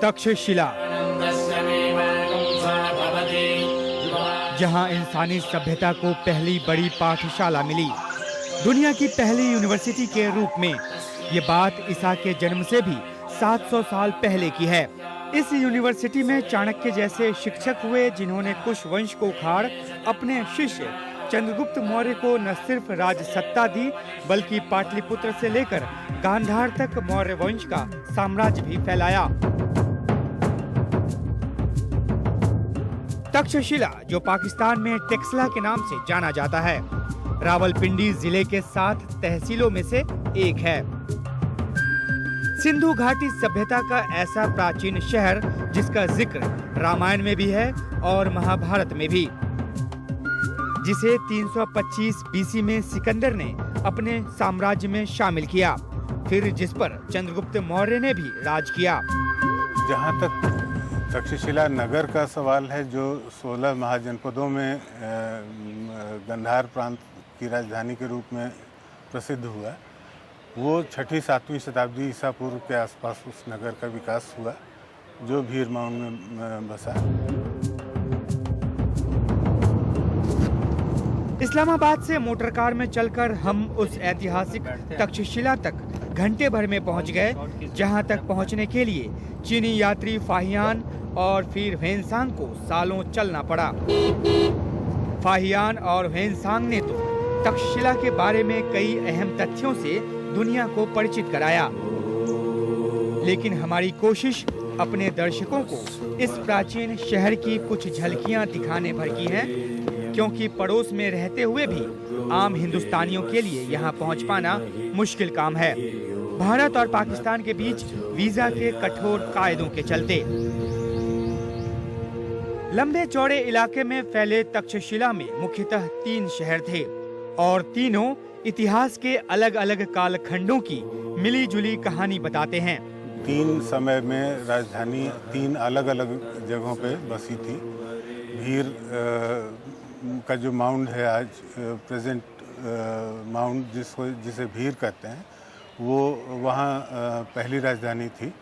तक्षशिला, जहां इंसानी सभ्यता को पहली बड़ी पाठशाला मिली, दुनिया की पहली यूनिवर्सिटी के रूप में। ये बात ईसा के जन्म से भी 700 साल पहले की है। इस यूनिवर्सिटी में चाणक्य जैसे शिक्षक हुए, जिन्होंने कुश वंश को उखाड़ अपने शिष्य चंद्रगुप्त मौर्य को न सिर्फ राज सत्ता दी, बल्कि पाटलिपुत्र से लेकर गांधार तक मौर्य वंश का साम्राज्य भी फैलाया। तक्षशिला, जो पाकिस्तान में टेक्सला के नाम से जाना जाता है, रावलपिंडी जिले के 7 तहसीलों में से एक है। सिंधु घाटी सभ्यता का ऐसा प्राचीन शहर जिसका जिक्र रामायण में भी है और महाभारत में भी, जिसे 325 बीसी में सिकंदर ने अपने साम्राज्य में शामिल किया, फिर जिस पर चंद्रगुप्त मौर्य ने भी राज किया। जहाँ तक तक्षशिला नगर का सवाल है, जो 16 महाजनपदों में गांधार प्रांत की राजधानी के रूप में प्रसिद्ध हुआ, वो 6ठी-7वीं शताब्दी ईसा पूर्व के आसपास उस नगर का विकास हुआ, जो भीर माउंट में बसा। इस्लामाबाद से मोटरकार में चलकर हम उस ऐतिहासिक तक्षशिला तक घंटे भर में पहुंच गए, जहां तक पहुंचने के लिए चीनी यात्री फाहियान और फिर ह्वेनसांग को सालों चलना पड़ा। फाहियान और ह्वेनसांग ने तो तक्षशिला के बारे में कई अहम तथ्यों से दुनिया को परिचित कराया, लेकिन हमारी कोशिश अपने दर्शकों को इस प्राचीन शहर की कुछ झलकियां दिखाने भर की है, क्योंकि पड़ोस में रहते हुए भी आम हिंदुस्तानियों के लिए यहाँ पहुँच पाना मुश्किल काम है, भारत और पाकिस्तान के बीच वीजा के कठोर कायदों के चलते। लंबे चौड़े इलाके में फैले तक्षशिला में मुख्यतः 3 शहर थे और तीनों इतिहास के अलग अलग कालखंडों की मिली जुली कहानी बताते हैं। 3 समय में राजधानी 3 अलग अलग जगहों पे बसी थी। भीर का जो माउंड है आज, प्रेजेंट माउंड जिसे भीर कहते हैं, वो वहाँ पहली राजधानी थी।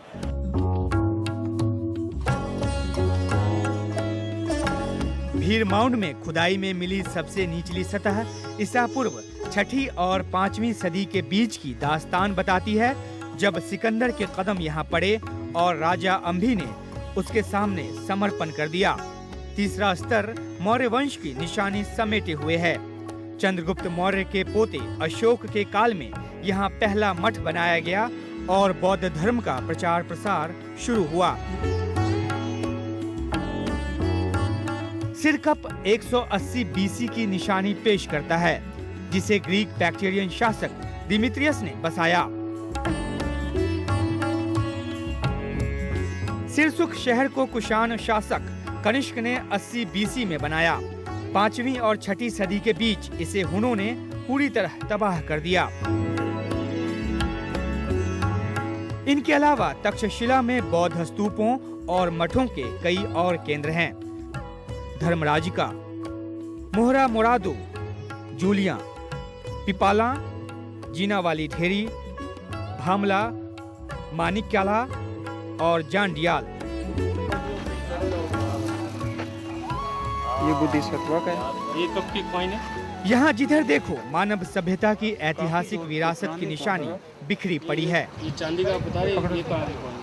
भीर माउंड में खुदाई में मिली सबसे निचली सतह ईसा पूर्व 6ठी और 5वीं सदी के बीच की दास्तान बताती है, जब सिकंदर के कदम यहाँ पड़े और राजा अंभी ने उसके सामने समर्पण कर दिया। तीसरा स्तर मौर्य वंश की निशानी समेटे हुए है। चंद्रगुप्त मौर्य के पोते अशोक के काल में यहाँ पहला मठ बनाया गया और बौद्ध धर्म का प्रचार प्रसार शुरू हुआ। सिरकप 180 बीसी की निशानी पेश करता है, जिसे ग्रीक बैक्टीरियन शासक डिमित्रियस ने बसाया। सिरसुख शहर को कुषाण शासक कनिष्क ने 80 बीसी में बनाया। 5वीं और 6ठी सदी के बीच इसे हुनों ने पूरी तरह तबाह कर दिया। इनके अलावा तक्षशिला में बौद्ध स्तूपों और मठों के कई और केंद्र हैं। धर्मराजिका, मोहरा मोरादो, जूलियां, पिपाला, जीना वाली ढेरी, भामला, मानिक्याला और जांडियाल। ये बुद्धिस्ट वर्क है। ये कब की कॉइन है? यहाँ जिधर देखो मानव सभ्यता की ऐतिहासिक विरासत की निशानी बिखरी पड़ी है। ये चांदी का बता रहे हैं, ये कहाँ है coin?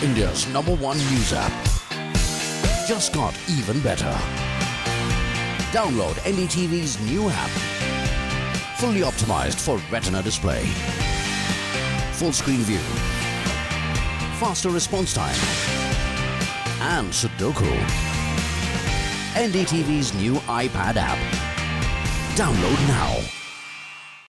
India's #1 news app just got even better. Download NDTV's new app. Fully optimized for retina display. Full screen view. Faster response time. And Sudoku. NDTV's new iPad app. Download now.